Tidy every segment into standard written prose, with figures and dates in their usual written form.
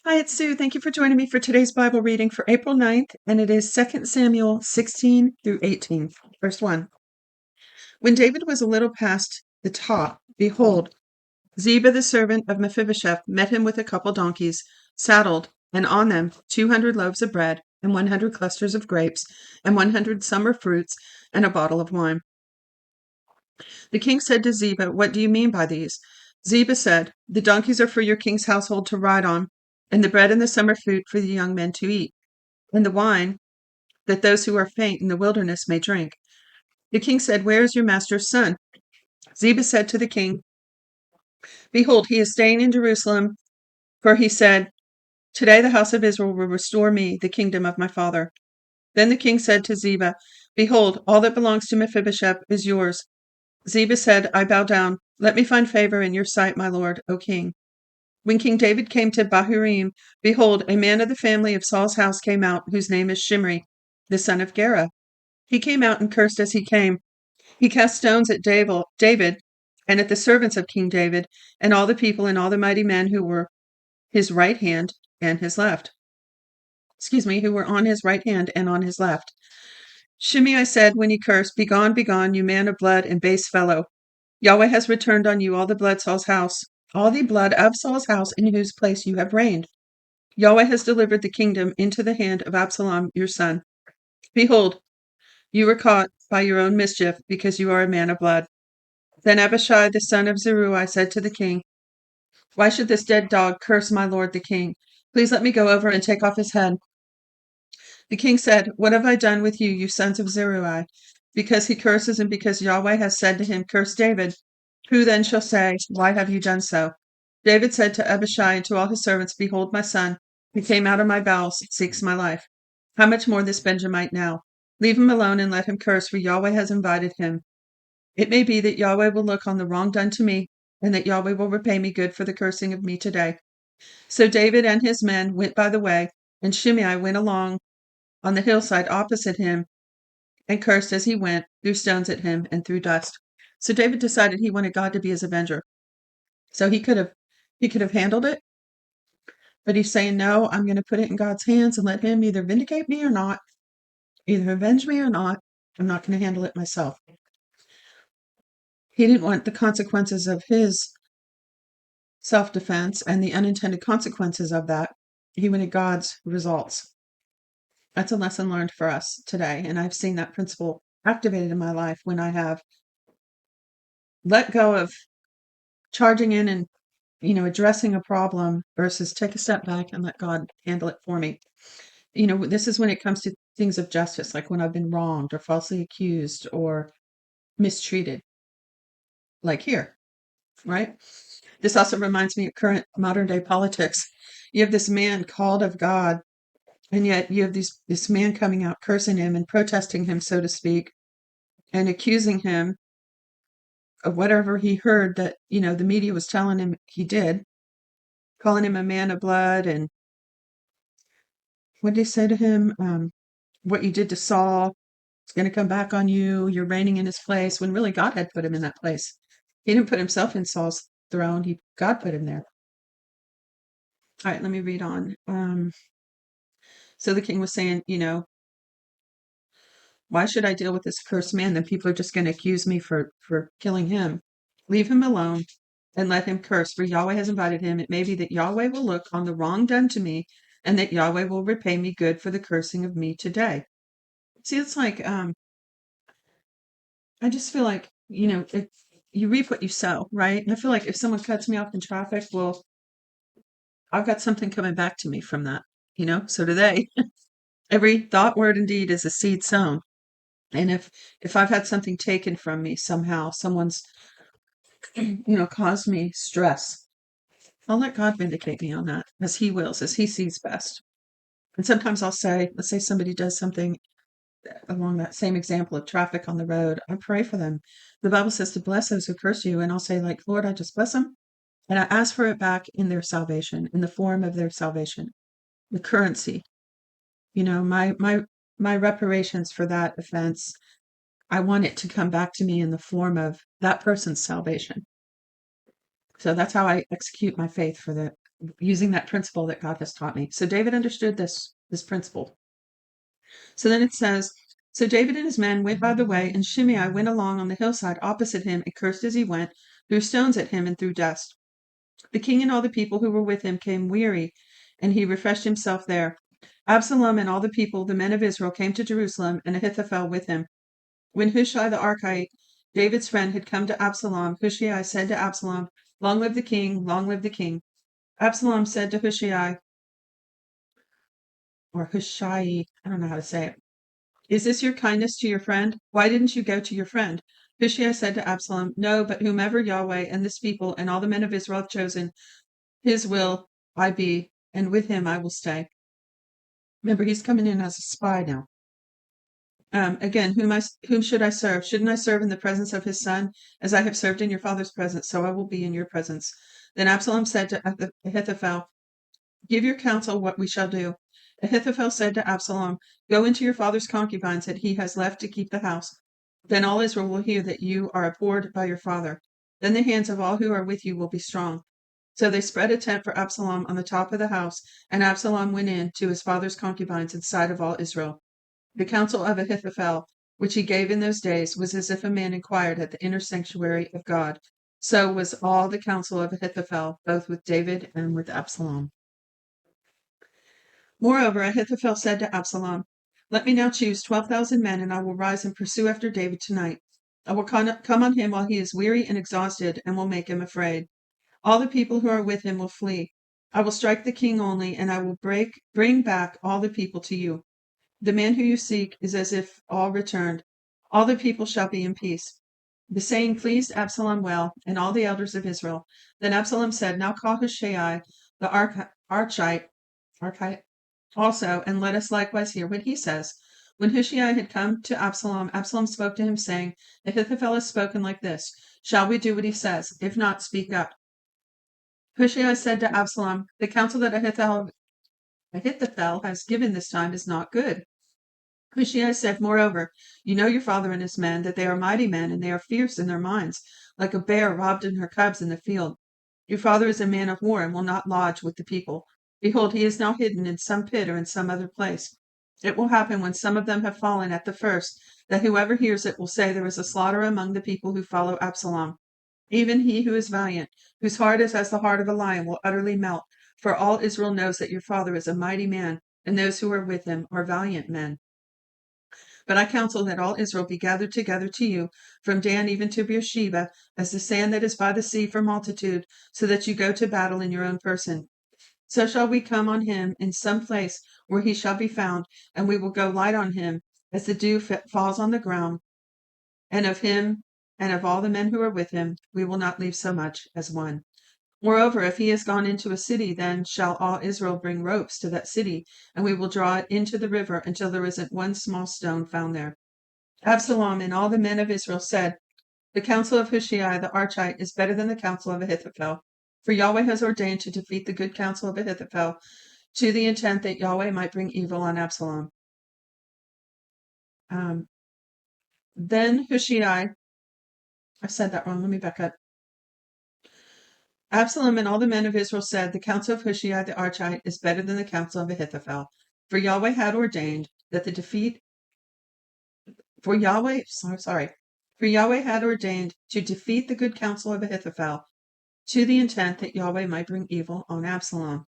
Hi, it's Sue. Thank you for joining me for today's Bible reading for April 9th, and it is 2 Samuel 16 through 18. Verse 1. When David was a little past the top, behold, Ziba the servant of Mephibosheth met him with a couple donkeys, saddled, and on them 200 loaves of bread, and 100 clusters of grapes, and 100 summer fruits, and a bottle of wine. The king said to Ziba, "What do you mean by these?" Ziba said, "The donkeys are for your king's household to ride on, and the bread and the summer food for the young men to eat, and the wine that those who are faint in the wilderness may drink." The king said, "Where is your master's son?" Ziba said to the king, "Behold, he is staying in Jerusalem, for he said, 'Today the house of Israel will restore me the kingdom of my father.'" Then the king said to Ziba, "Behold, all that belongs to Mephibosheth is yours." Ziba said, "I bow down. Let me find favor in your sight, my lord, O king." When King David came to Bahurim, behold, a man of the family of Saul's house came out, whose name is Shimri, the son of Gera. He came out and cursed as he came. He cast stones at David and at the servants of King David, and all the people and all the mighty men who were his right hand and his left. Who were on his right hand and on his left. Shimei said when he cursed, "Begone, begone, you man of blood and base fellow. Yahweh has returned on you all the blood of Saul's house in whose place you have reigned. Yahweh has delivered the kingdom into the hand of Absalom your son. Behold, you were caught by your own mischief, because you are a man of blood." Then Abishai the son of Zeruiah said to the king, "Why should this dead dog curse my lord the king? Please let me go over and take off his head." The king said, "What have I done with you, you sons of Zeruiah? Because he curses, and because Yahweh has said to him, 'Curse David.' Who then shall say, 'Why have you done so?'" David said to Abishai and to all his servants, "Behold, my son, who came out of my bowels, seeks my life. How much more this Benjamite now? Leave him alone and let him curse, for Yahweh has invited him. It may be that Yahweh will look on the wrong done to me, and that Yahweh will repay me good for the cursing of me today." So David and his men went by the way, and Shimei went along on the hillside opposite him and cursed as he went, threw stones at him, and threw dust. So David decided he wanted God to be his avenger. So he could have handled it, but he's saying, "No, I'm going to put it in God's hands and let him either vindicate me or not, either avenge me or not. I'm not going to handle it myself." He didn't want the consequences of his self-defense and the unintended consequences of that. He wanted God's results. That's a lesson learned for us today, and I've seen that principle activated in my life when I have let go of charging in and addressing a problem versus take a step back and let God handle it for me. This is when it comes to things of justice, like when I've been wronged or falsely accused or mistreated, like here, right? This also reminds me of current modern day politics. You have this man called of God, and yet you have this man coming out cursing him and protesting him, so to speak, and accusing him of whatever he heard that, the media was telling him he did, calling him a man of blood. And what did they say to him? What you did to Saul, it's going to come back on you. You're reigning in his place, when really God had put him in that place. He didn't put himself in Saul's throne. God put him there. All right, let me read on. So the king was saying, "Why should I deal with this cursed man? Then people are just going to accuse me for killing him. Leave him alone and let him curse, for Yahweh has invited him. It may be that Yahweh will look on the wrong done to me, and that Yahweh will repay me good for the cursing of me today." See, it's like I just feel like, if you reap what you sow, right? And I feel like if someone cuts me off in traffic, well, I've got something coming back to me from that, so do they. Every thought, word, and deed is a seed sown. And if I've had something taken from me somehow, someone's, caused me stress, I'll let God vindicate me on that as he wills, as he sees best. And sometimes I'll say, let's say somebody does something along that same example of traffic on the road, I pray for them. The Bible says to bless those who curse you, and I'll say, like, "Lord, I just bless them, and I ask for it back in their salvation, in the form of their salvation, the currency. My reparations for that offense. I want it to come back to me in the form of that person's salvation." So that's how I execute my faith for using that principle that God has taught me. So David understood this principle. So then it says, so David and his men went by the way, and Shimei went along on the hillside opposite him and cursed as he went, threw stones at him and threw dust. The king and all the people who were with him came weary, and he refreshed himself there. Absalom and all the people, the men of Israel, came to Jerusalem, and Ahithophel with him. When Hushai the Archite, David's friend, had come to Absalom, Hushai said to Absalom, "Long live the king, long live the king." Absalom said to Hushai, or Hushai, I don't know how to say it, "Is this your kindness to your friend? Why didn't you go to your friend?" Hushai said to Absalom, "No, but whomever Yahweh and this people and all the men of Israel have chosen, his will I be, and with him I will stay." Remember, he's coming in as a spy now. Again, whom should I serve? Shouldn't I serve in the presence of his son? As I have served in your father's presence, so I will be in your presence. Then Absalom said to Ahithophel, "Give your counsel what we shall do." Ahithophel said to Absalom, "Go into your father's concubines that he has left to keep the house. Then all Israel will hear that you are abhorred by your father. Then the hands of all who are with you will be strong." So they spread a tent for Absalom on the top of the house, and Absalom went in to his father's concubines in sight of all Israel. The counsel of Ahithophel, which he gave in those days, was as if a man inquired at the inner sanctuary of God. So was all the counsel of Ahithophel, both with David and with Absalom. Moreover, Ahithophel said to Absalom, "Let me now choose 12,000 men, and I will rise and pursue after David tonight. I will come on him while he is weary and exhausted, and will make him afraid. All the people who are with him will flee. I will strike the king only, and I will bring back all the people to you. The man who you seek is as if all returned. All the people shall be in peace." The saying pleased Absalom well, and all the elders of Israel. Then Absalom said, "Now call Hushai the Archite also, and let us likewise hear what he says." When Hushai had come to Absalom, Absalom spoke to him, saying, "Ahithophel has spoken like this. Shall we do what he says? If not, speak up." Hushai said to Absalom, "The counsel that Ahithophel has given this time is not good." Hushai said, "Moreover, you know your father and his men, that they are mighty men, and they are fierce in their minds, like a bear robbed in her cubs in the field. Your father is a man of war, and will not lodge with the people. Behold, he is now hidden in some pit or in some other place. It will happen when some of them have fallen at the first, that whoever hears it will say, there is a slaughter among the people who follow Absalom. Even he who is valiant, whose heart is as the heart of a lion, will utterly melt, for all Israel knows that your father is a mighty man, and those who are with him are valiant men. But I counsel that all Israel be gathered together to you, from Dan even to Beersheba, as the sand that is by the sea for multitude, so that you go to battle in your own person. So shall we come on him in some place where he shall be found, and we will go light on him, as the dew falls on the ground, and of him and of all the men who are with him, we will not leave so much as one. Moreover, if he has gone into a city, then shall all Israel bring ropes to that city, and we will draw it into the river until there isn't one small stone found there." Absalom and all the men of Israel said, "The counsel of Hushai the Archite is better than the counsel of Ahithophel. For Yahweh has ordained to defeat the good counsel of Ahithophel, to the intent that Yahweh might bring evil on Absalom." Um, then Hushai, I said that wrong, let me back up. Absalom and all the men of Israel said, "The counsel of Hushai the Archite is better than the counsel of Ahithophel. For Yahweh had ordained that the defeat, for Yahweh, sorry, for Yahweh had ordained to defeat the good counsel of Ahithophel, to the intent that Yahweh might bring evil on Absalom."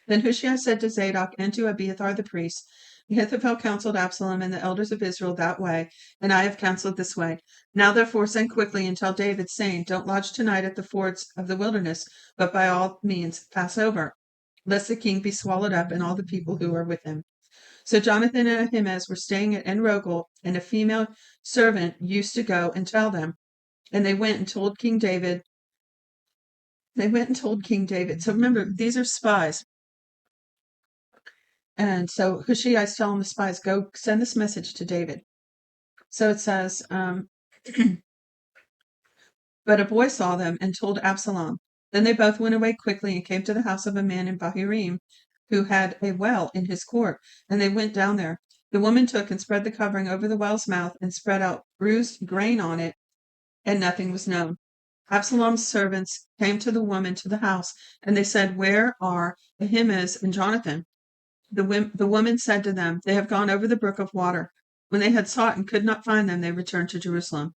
Then Hushai said to Zadok and to Abiathar the priest, "Ahithophel counseled Absalom and the elders of Israel that way, and I have counseled this way. Now therefore send quickly and tell David, saying, Don't lodge tonight at the fords of the wilderness, but by all means pass over, lest the king be swallowed up and all the people who are with him." So Jonathan and Ahimaaz were staying at En-Rogel, and a female servant used to go and tell them. And they went and told King David. So remember, these are spies. And so Hushai is telling the spies, "Go send this message to David." So it says, but a boy saw them and told Absalom. Then they both went away quickly and came to the house of a man in Bahurim who had a well in his court, and they went down there. The woman took and spread the covering over the well's mouth and spread out bruised grain on it, and nothing was known. Absalom's servants came to the woman to the house, and they said, "Where are Ahimaaz and Jonathan?" The woman said to them, "They have gone over the brook of water." When they had sought and could not find them, they returned to Jerusalem.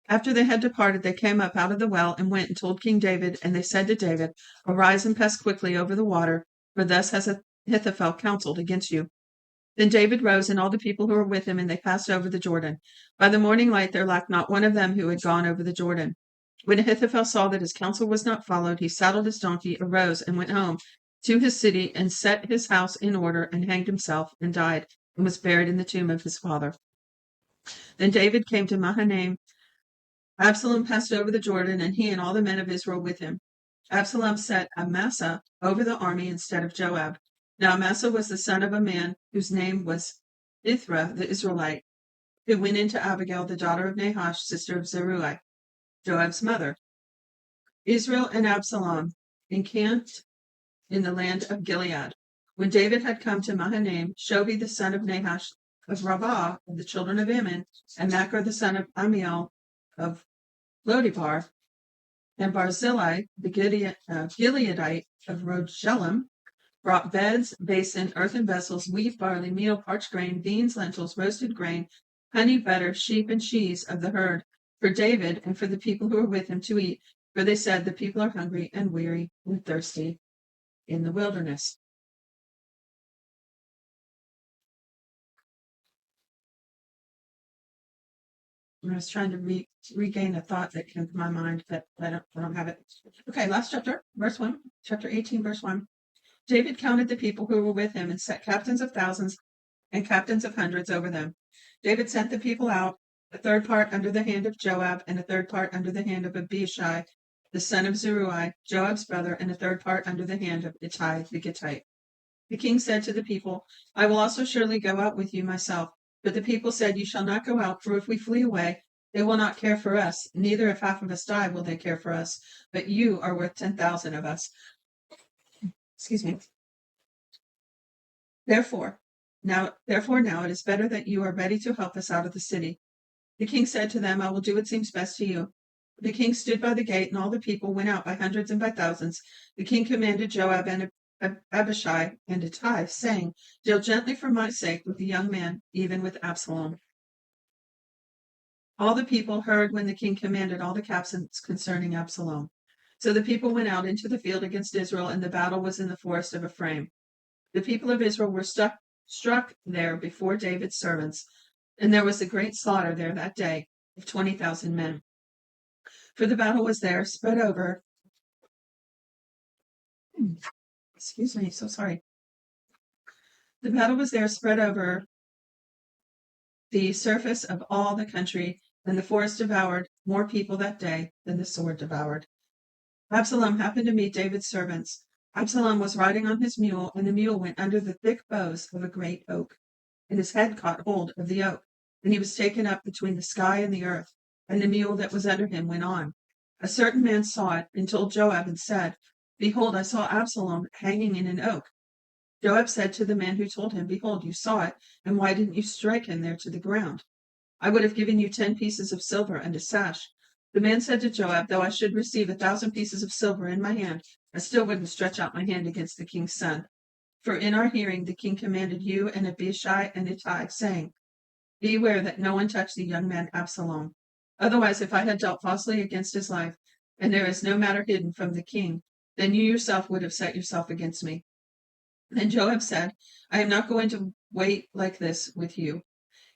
After they had departed, they came up out of the well and went and told King David, and they said to David, "Arise and pass quickly over the water, for thus has Ahithophel counseled against you." Then David rose and all the people who were with him, and they passed over the Jordan. By the morning light there lacked not one of them who had gone over the Jordan. When Ahithophel saw that his counsel was not followed, he saddled his donkey, arose, and went home to his city, and set his house in order, and hanged himself, and died, and was buried in the tomb of his father. Then David came to Mahanaim. Absalom passed over the Jordan, and he and all the men of Israel with him. Absalom set Amasa over the army instead of Joab. Now Amasa was the son of a man whose name was Ithra the Israelite, who went into Abigail, the daughter of Nahash, sister of Zeruiah, Joab's mother. Israel and Absalom encamped in the land of Gilead. When David had come to Mahanaim, Shobi the son of Nahash of Rabbah of the children of Ammon, and Machir the son of Amiel of Lodebar, and Barzillai the Gileadite of Rogelim, brought beds, basin, earthen vessels, wheat, barley, meal, parched grain, beans, lentils, roasted grain, honey, butter, sheep, and cheese of the herd for David and for the people who were with him to eat. For they said, "The people are hungry and weary and thirsty in the wilderness." I was trying to regain a thought that came to my mind, but I don't have it. Okay, last chapter, verse 1, chapter 18, verse 1. David counted the people who were with him and set captains of thousands and captains of hundreds over them. David sent the people out, a third part under the hand of Joab, and a third part under the hand of Abishai, the son of Zeruiah, Joab's brother, and a third part under the hand of Ittai the Gittite. The king said to the people, "I will also surely go out with you myself." But the people said, "You shall not go out, for if we flee away, they will not care for us, neither if half of us die will they care for us, but you are worth 10,000 of us. Excuse me. Therefore now it is better that you are ready to help us out of the city." The king said to them, "I will do what seems best to you." The king stood by the gate, and all the people went out by hundreds and by thousands. The king commanded Joab and Abishai and Ittai, saying, "Deal gently for my sake with the young man, even with Absalom." All the people heard when the king commanded all the captains concerning Absalom. So the people went out into the field against Israel, and the battle was in the forest of Ephraim. The people of Israel were struck there before David's servants, and there was a great slaughter there that day of 20,000 men. For the battle was there spread over. Excuse me, so sorry. The battle was there spread over the surface of all the country, and the forest devoured more people that day than the sword devoured. Absalom happened to meet David's servants. Absalom was riding on his mule, and the mule went under the thick boughs of a great oak, and his head caught hold of the oak, and he was taken up between the sky and the earth, and the mule that was under him went on. A certain man saw it, and told Joab, and said, "Behold, I saw Absalom hanging in an oak." Joab said to the man who told him, "Behold, you saw it, and why didn't you strike him there to the ground? I would have given you 10 pieces of silver and a sash." The man said to Joab, "Though I should receive 1,000 pieces of silver in my hand, I still wouldn't stretch out my hand against the king's son. For in our hearing the king commanded you and Abishai and Ittai, saying, 'Beware that no one touch the young man Absalom. Otherwise, if I had dealt falsely against his life, and there is no matter hidden from the king, then you yourself would have set yourself against me.'" Then Joab said, "I am not going to wait like this with you."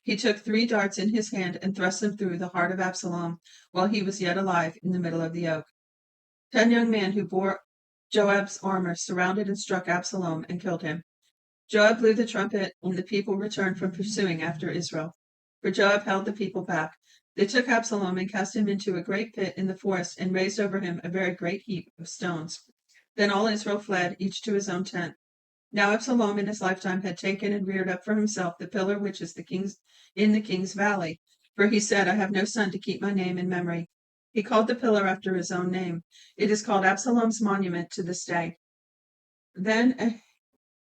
He took 3 darts in his hand and thrust them through the heart of Absalom while he was yet alive in the middle of the oak. 10 young men who bore Joab's armor surrounded and struck Absalom and killed him. Joab blew the trumpet, and the people returned from pursuing after Israel. For Joab held the people back. They took Absalom and cast him into a great pit in the forest and raised over him a very great heap of stones. Then all Israel fled, each to his own tent. Now Absalom in his lifetime had taken and reared up for himself the pillar which is in the king's valley. For he said, "I have no son to keep my name in memory." He called the pillar after his own name. It is called Absalom's monument to this day. Then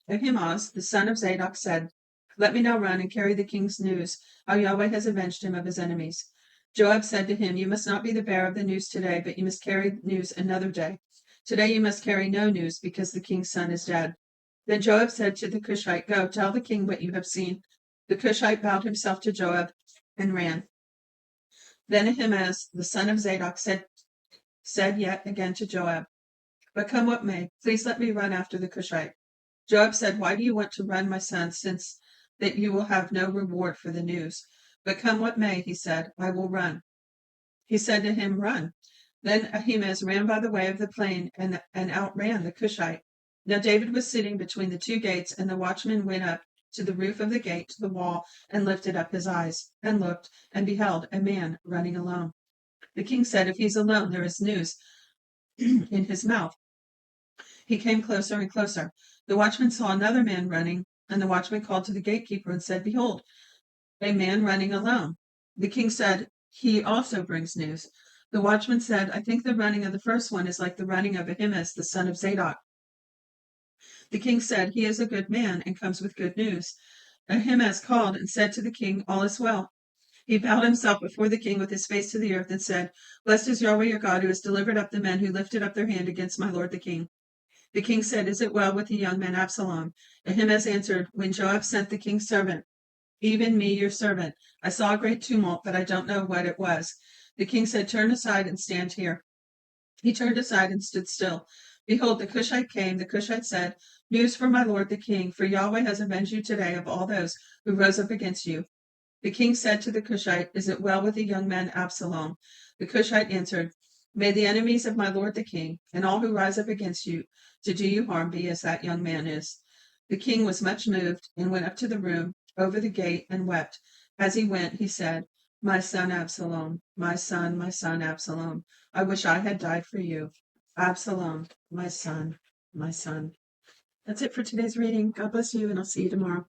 Ahimaaz, the son of Zadok, said, "Let me now run and carry the king's news, how Yahweh has avenged him of his enemies." Joab said to him, "You must not be the bearer of the news today, but you must carry news another day. Today you must carry no news, because the king's son is dead." Then Joab said to the Cushite, "Go, tell the king what you have seen." The Cushite bowed himself to Joab and ran. Then Ahimaaz, the son of Zadok, said yet again to Joab, "But come what may, please let me run after the Cushite." Joab said, "Why do you want to run, my son, since that you will have no reward for the news?" "But come what may," he said, "I will run." He said to him, "Run." Then Ahimaaz ran by the way of the plain and outran the Cushite. Now David was sitting between the two gates, and the watchman went up to the roof of the gate to the wall and lifted up his eyes and looked and beheld a man running alone. The king said, "If he's alone, there is news in his mouth." He came closer and closer. The watchman saw another man running, and the watchman called to the gatekeeper and said, "Behold, a man running alone." The king said, "He also brings news." The watchman said, "I think the running of the first one is like the running of Ahimaaz, the son of Zadok." The king said, "He is a good man and comes with good news." Ahimaaz called and said to the king, "All is well." He bowed himself before the king with his face to the earth and said, "Blessed is Yahweh your God, who has delivered up the men who lifted up their hand against my lord the king." The king said, "Is it well with the young man Absalom?" Ahimaaz answered, "When Joab sent the king's servant, even me, your servant, I saw a great tumult, but I don't know what it was." The king said, "Turn aside and stand here." He turned aside and stood still. Behold, the Cushite came. The Cushite said, "News for my lord the king, for Yahweh has avenged you today of all those who rose up against you." The king said to the Cushite, "Is it well with the young man Absalom?" The Cushite answered, "May the enemies of my lord the king, and all who rise up against you to do you harm, be as that young man is." The king was much moved, and went up to the room over the gate and wept. As he went, he said, "My son Absalom, my son Absalom, I wish I had died for you. Absalom, my son, my son." That's it for today's reading. God bless you, and I'll see you tomorrow.